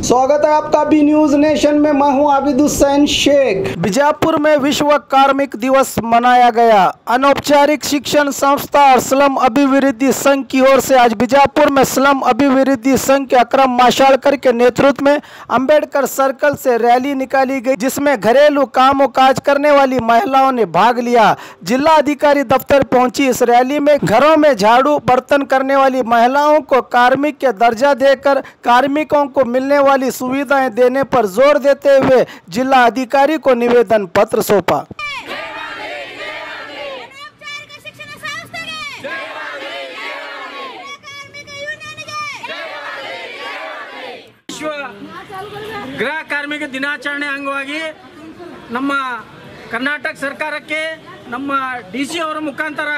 स्वागत है आपका बी न्यूज नेशन में। मैं हूं आबिद हुसैन शेख। बीजापुर में विश्व कार्मिक दिवस मनाया गया। अनौपचारिक शिक्षण संस्था और स्लम अभिवृद्धि संघ की ओर से आज बीजापुर में स्लम अभिवृद्धि संघ के अकरम माशालकर के नेतृत्व में अंबेडकर सर्कल से रैली निकाली गई, जिसमें घरेलू कामों काज करने वाली महिलाओं ने भाग लिया। जिला अधिकारी दफ्तर पहुंची इस रैली में घरों में झाड़ू बर्तन करने वाली महिलाओं को कार्मिक के दर्जा देकर कार्मिकों को मिलने वाली सुविधाएं देने पर जोर देते हुए जिला अधिकारी को निवेदन पत्र सौंपा। ವಿಶ್ವ ಗೃಹ ಕಾರ್ಮಿಕ ದಿನಾಚರಣೆ ಅಂಗವಾಗಿ ನಮ್ಮ ಕರ್ನಾಟಕ ಸರ್ಕಾರಕ್ಕೆ ನಮ್ಮ ಡಿಸಿ ಅವರ ಮುಖಾಂತರ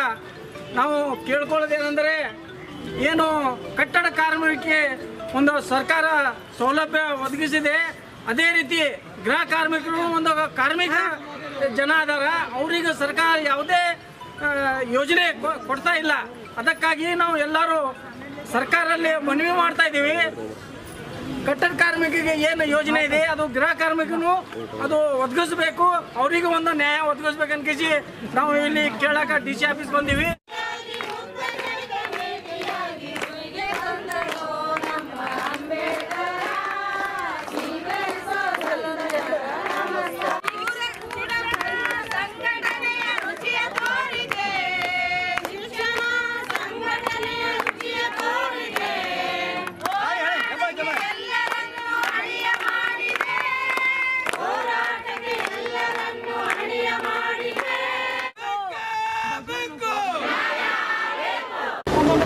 ನಾವು ಕೇಳಿಕೊಳ್ಳೋದೇನೆಂದರೆ, ಏನು ಕಟ್ಟಡ ಕಾರ್ಮಿಕರಿಗೆ ಒಂದು ಸರ್ಕಾರ ಸೌಲಭ್ಯ ಒದಗಿಸಿದೆ, ಅದೇ ರೀತಿ ಗೃಹ ಕಾರ್ಮಿಕರು ಒಂದು ಕಾರ್ಮಿಕ ಜನ ಅದಾರ, ಅವರಿಗೆ ಸರ್ಕಾರ ಯಾವುದೇ ಯೋಜನೆ ಕೊಡ್ತಾ ಇಲ್ಲ. ಅದಕ್ಕಾಗಿ ನಾವು ಎಲ್ಲರೂ ಸರ್ಕಾರದಲ್ಲಿ ಮನವಿ ಮಾಡ್ತಾ ಇದ್ದೀವಿ, ಕಟ್ಟಡ ಕಾರ್ಮಿಕರಿಗೆ ಏನು ಯೋಜನೆ ಇದೆ ಅದು ಗೃಹ ಕಾರ್ಮಿಕನು ಅದು ಒದಗಿಸಬೇಕು, ಅವರಿಗೆ ಒಂದು ನ್ಯಾಯ ಒದಗಿಸ್ಬೇಕನ್ಕೇಸಿ ನಾವು ಇಲ್ಲಿ ಕೇಳಕ್ಕೆ ಡಿಸಿ ಆಫೀಸ್ ಬಂದೀವಿ.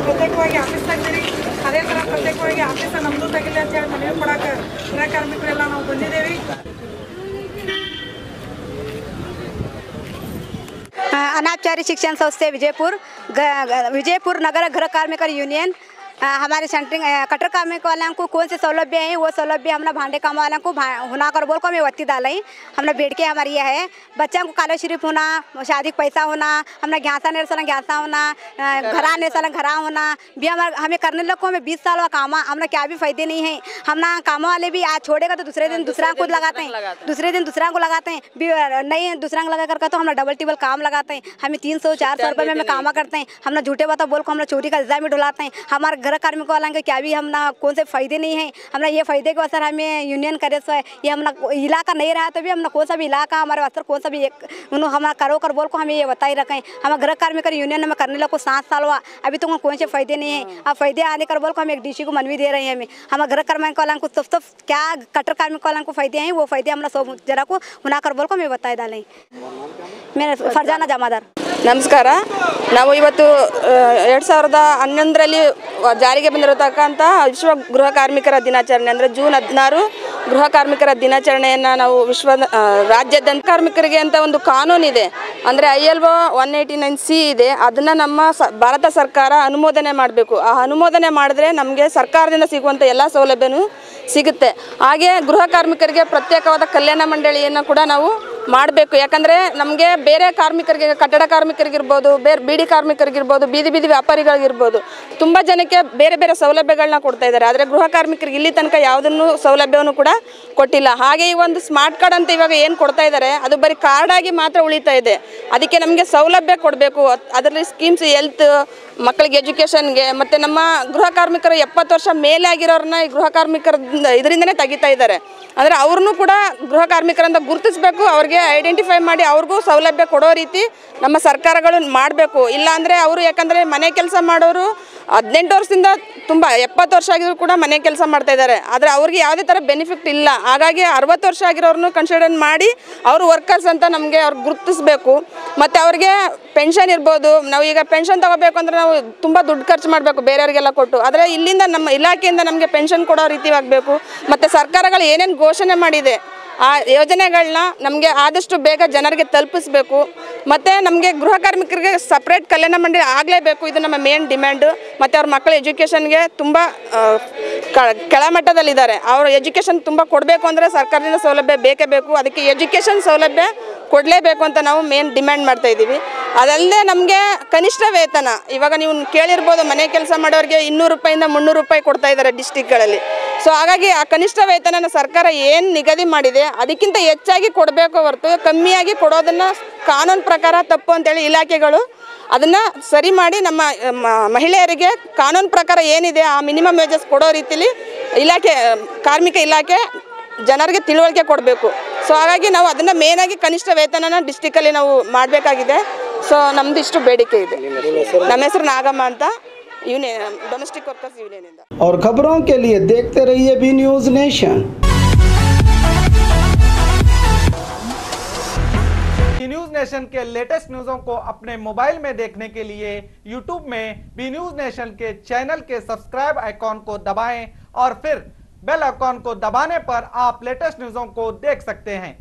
ಪ್ರತ್ಯೇಕವಾಗಿ ಆಫೀಸ್ ತೆಗ್ದಿರಿ, ಅದೇ ಥರ ಪ್ರತ್ಯೇಕವಾಗಿ ಆಫೀಸ್ ನಮ್ಮದು ತೆಗಿಲಿ ಅಂತ ಹೇಳಿ ಮನವಿ ಕೊಡಕ್ಕೆ ಗೃಹ ಕಾರ್ಮಿಕರೆಲ್ಲ ನಾವು ಬಂದಿದ್ದೇವೆ. अनौपचारिक शिक्षण संस्था विजयपुर नगर गृह कार्मिक यूनियन हमारे सेंटरिंग कटर कार्मिक वालों को कौन से सौलभ्य हैं, वो सौलभ्य हमने भांडे काम वालों को होना कर बोल को हमें वत्ती डालें। हमने बेड़के हमारी यह है, बच्चों को स्कॉलरशिप होना, शादी का पैसा होना, हमने घासा नेरसा घासा होना, घरा नेरसा घरा होना भी हमें करने लग को हमें 20 साल का काम हमने क्या भी फायदे नहीं है। हमने काम वाले भी आज छोड़ेगा तो दूसरे दिन दूसरा को लगाते हैं, दूसरे दिन दूसरा को लगाते हैं, नहीं दूसरा को लगा करके तो हमने डबल टिबल काम लगाते हैं। हमें 300-400 रुपये में हमें काम करते हैं। हमने झूठे बात बोल को हमने चोरी का इल्जाम भी डुलाते हैं। हमारे गृह कार्मिक वालों के क्या भी हमना कौन से फायदे नहीं है। हमने ये फायदे के असर हमें यूनियन करे सो है, ये हमना इलाका नहीं रहा तो भी हमने कौन सा भी इलाका हमारे असर कौन सा भी एक हमारा करो कर बोल को हमें ये बताई रखें। हमारे गृह कार्मिक यूनियन में करने लगे 7 साल हुआ, अभी तो कौन से फायदे नहीं है। अब फायदे आने कर बोल को हम एक डीसी को मनवी दे रहे हैं। हमें गृह कार्मिक वालों को सब क्या कटर कार्मिक वालों को फायदे हैं, वो फायदे हमने सब जरा को हुना कर बोल को हमें बताई डालें। मेरे फरजाना जमादार ನಮಸ್ಕಾರ. ನಾವು ಇವತ್ತು 2011ರಲ್ಲಿ ಜಾರಿಗೆ ಬಂದಿರತಕ್ಕಂಥ ವಿಶ್ವ ಗೃಹ ಕಾರ್ಮಿಕರ ದಿನಾಚರಣೆ ಅಂದರೆ ಜೂನ್ 16 ಗೃಹ ಕಾರ್ಮಿಕರ ದಿನಾಚರಣೆಯನ್ನು ನಾವು ರಾಜ್ಯಾದ್ಯಂತ ಕಾರ್ಮಿಕರಿಗೆ ಅಂತ ಒಂದು ಕಾನೂನಿದೆ, ಅಂದರೆ ILO 189C ಇದೆ. ಅದನ್ನು ನಮ್ಮ ಭಾರತ ಸರ್ಕಾರ ಅನುಮೋದನೆ ಮಾಡಬೇಕು. ಆ ಅನುಮೋದನೆ ಮಾಡಿದ್ರೆ ನಮಗೆ ಸರ್ಕಾರದಿಂದ ಸಿಗುವಂಥ ಎಲ್ಲ ಸೌಲಭ್ಯನೂ ಸಿಗುತ್ತೆ. ಹಾಗೆ ಗೃಹ ಕಾರ್ಮಿಕರಿಗೆ ಪ್ರತ್ಯೇಕವಾದ ಕಲ್ಯಾಣ ಮಂಡಳಿಯನ್ನು ಕೂಡ ನಾವು ಮಾಡಬೇಕು. ಯಾಕಂದರೆ ನಮಗೆ ಬೇರೆ ಕಾರ್ಮಿಕರಿಗೆ, ಕಟ್ಟಡ ಕಾರ್ಮಿಕರಿಗಿರ್ಬೋದು, ಬೀಡಿ ಕಾರ್ಮಿಕರಿಗಿರ್ಬೋದು, ಬೀದಿ ವ್ಯಾಪಾರಿಗಳಿಗಿರ್ಬೋದು, ತುಂಬ ಜನಕ್ಕೆ ಬೇರೆ ಬೇರೆ ಸೌಲಭ್ಯಗಳನ್ನ ಕೊಡ್ತಾ ಇದ್ದಾರೆ. ಆದರೆ ಗೃಹ ಕಾರ್ಮಿಕರಿಗೆ ಇಲ್ಲಿ ತನಕ ಯಾವುದನ್ನು ಸೌಲಭ್ಯವನ್ನು ಕೂಡ ಕೊಟ್ಟಿಲ್ಲ. ಹಾಗೆ ಈ ಒಂದು ಸ್ಮಾರ್ಟ್ ಕಾರ್ಡ್ ಅಂತ ಇವಾಗ ಏನು ಕೊಡ್ತಾ ಇದ್ದಾರೆ ಅದು ಬರೀ ಕಾರ್ಡಾಗಿ ಮಾತ್ರ ಉಳಿತಾ ಇದೆ. ಅದಕ್ಕೆ ನಮಗೆ ಸೌಲಭ್ಯ ಕೊಡಬೇಕು. ಅದರಲ್ಲಿ ಸ್ಕೀಮ್ಸ್ ಹೆಲ್ತ್, ಮಕ್ಕಳಿಗೆ ಎಜುಕೇಷನ್ಗೆ, ಮತ್ತು ನಮ್ಮ ಗೃಹ ಕಾರ್ಮಿಕರು 70 ವರ್ಷ ಮೇಲೆ ಆಗಿರೋರನ್ನ ಈ ಗೃಹ ಕಾರ್ಮಿಕರ ಇದರಿಂದನೇ ತೆಗಿತಾ ಇದ್ದಾರೆ. ಅಂದರೆ ಅವ್ರನ್ನೂ ಕೂಡ ಗೃಹ ಕಾರ್ಮಿಕರಂತ ಗುರುತಿಸಬೇಕು, ಅವ್ರಿಗೆ ಐಡೆಂಟಿಫೈ ಮಾಡಿ ಅವ್ರಿಗೂ ಸೌಲಭ್ಯ ಕೊಡೋ ರೀತಿ ನಮ್ಮ ಸರ್ಕಾರಗಳು ಮಾಡಬೇಕು. ಇಲ್ಲಾಂದರೆ ಅವರು, ಯಾಕಂದರೆ ಮನೆ ಕೆಲಸ ಮಾಡೋರು 18 ವರ್ಷದಿಂದ ತುಂಬ 70 ವರ್ಷ ಆಗಿದ್ರು ಕೂಡ ಮನೆ ಕೆಲಸ ಮಾಡ್ತಾ ಇದ್ದಾರೆ. ಆದರೆ ಅವ್ರಿಗೆ ಯಾವುದೇ ಥರ ಬೆನಿಫಿಟ್ ಇಲ್ಲ. ಹಾಗಾಗಿ 60 ವರ್ಷ ಆಗಿರೋರನ್ನು ಕನ್ಸಿಡರ್ ಮಾಡಿ ಅವರು ವರ್ಕರ್ಸ್ ಅಂತ ನಮಗೆ ಅವ್ರಿಗೆ ಗುರುತಿಸಬೇಕು. ಮತ್ತು ಅವ್ರಿಗೆ ಪೆನ್ಷನ್ ಇರ್ಬೋದು, ನಾವು ಈಗ ಪೆನ್ಷನ್ ತೊಗೋಬೇಕು ಅಂದರೆ ನಾವು ತುಂಬ ದುಡ್ಡು ಖರ್ಚು ಮಾಡಬೇಕು ಬೇರೆಯವರಿಗೆಲ್ಲ ಕೊಟ್ಟು. ಆದರೆ ಇಲ್ಲಿಂದ ನಮ್ಮ ಇಲಾಖೆಯಿಂದ ನಮಗೆ ಪೆನ್ಷನ್ ಕೊಡೋ ರೀತಿ ಆಗಬೇಕು. ಮತ್ತು ಸರ್ಕಾರಗಳು ಏನೇನು ಘೋಷಣೆ ಮಾಡಿದೆ ಆ ಯೋಜನೆಗಳನ್ನ ನಮಗೆ ಆದಷ್ಟು ಬೇಗ ಜನರಿಗೆ ತಲುಪಿಸಬೇಕು. ಮತ್ತು ನಮಗೆ ಗೃಹ ಕಾರ್ಮಿಕರಿಗೆ ಸಪ್ರೇಟ್ ಕಲ್ಯಾಣ ಮಂಡಳಿ ಆಗಲೇಬೇಕು. ಇದು ನಮ್ಮ ಮೇನ್ ಡಿಮ್ಯಾಂಡು. ಮತ್ತು ಅವ್ರ ಮಕ್ಕಳ ಎಜುಕೇಷನ್ಗೆ ತುಂಬ ಕೆಳಮಟ್ಟದಲ್ಲಿದ್ದಾರೆ. ಅವ್ರ ಎಜುಕೇಷನ್ ತುಂಬ ಕೊಡಬೇಕು ಅಂದರೆ ಸರ್ಕಾರದಿಂದ ಸೌಲಭ್ಯ ಬೇಕೇ ಬೇಕು. ಅದಕ್ಕೆ ಎಜುಕೇಷನ್ ಸೌಲಭ್ಯ ಕೊಡಲೇಬೇಕು ಅಂತ ನಾವು ಮೇನ್ ಡಿಮ್ಯಾಂಡ್ ಮಾಡ್ತಾ ಇದ್ದೀವಿ. ಅದಲ್ಲದೆ ನಮಗೆ ಕನಿಷ್ಠ ವೇತನ ಇವಾಗ ನೀವು ಕೇಳಿರ್ಬೋದು, ಮನೆ ಕೆಲಸ ಮಾಡೋರಿಗೆ 200 ರೂಪಾಯಿಂದ 300 ರೂಪಾಯಿ ಕೊಡ್ತಾ ಇದ್ದಾರೆ ಡಿಸ್ಟಿಕ್ಗಳಲ್ಲಿ. ಸೊ ಹಾಗಾಗಿ ಆ ಕನಿಷ್ಠ ವೇತನನ ಸರ್ಕಾರ ಏನು ನಿಗದಿ ಮಾಡಿದೆ ಅದಕ್ಕಿಂತ ಹೆಚ್ಚಾಗಿ ಕೊಡಬೇಕು ಹೊರತು ಕಮ್ಮಿಯಾಗಿ ಕೊಡೋದನ್ನು ಕಾನೂನು ಪ್ರಕಾರ ತಪ್ಪು ಅಂತೇಳಿ ಇಲಾಖೆಗಳು ಅದನ್ನು ಸರಿ ಮಾಡಿ ನಮ್ಮ ಮಹಿಳೆಯರಿಗೆ ಕಾನೂನು ಪ್ರಕಾರ ಏನಿದೆ ಆ ಮಿನಿಮಮ್ ವೇಜಸ್ ಕೊಡೋ ರೀತಿಲಿ ಕಾರ್ಮಿಕ ಇಲಾಖೆ ಜನರಿಗೆ ತಿಳುವಳಿಕೆ ಕೊಡಬೇಕು. ಸೊ ಹಾಗಾಗಿ ನಾವು ಅದನ್ನು ಮೇನಾಗಿ ಕನಿಷ್ಠ ವೇತನನ ಡಿಸ್ಟಿಕಲ್ಲಿ ನಾವು ಮಾಡಬೇಕಾಗಿದೆ. ಸೊ ನಮ್ದು ಇಷ್ಟು ಬೇಡಿಕೆ ಇದೆ. ನಮ್ಮ ಹೆಸರು ನಾಗಮ್ಮ ಅಂತ, ಯೂನಿಯನ್ ಡೊಮೆಸ್ಟಿಕ್ ವರ್ಕರ್ಸ್ ಯೂನಿಯನ್ ಇಂದ. और खबरों के लिए देखते रहिए B News Nation. News Nation के लेटेस्ट न्यूज़ों को अपने मोबाइल में देखने के लिए यूट्यूब में बी न्यूज़ नेशन के चैनल के सब्सक्राइब आइकॉन को दबाएं और फिर बेल आइकॉन को दबाने पर आप लेटेस्ट न्यूज़ों को देख सकते हैं।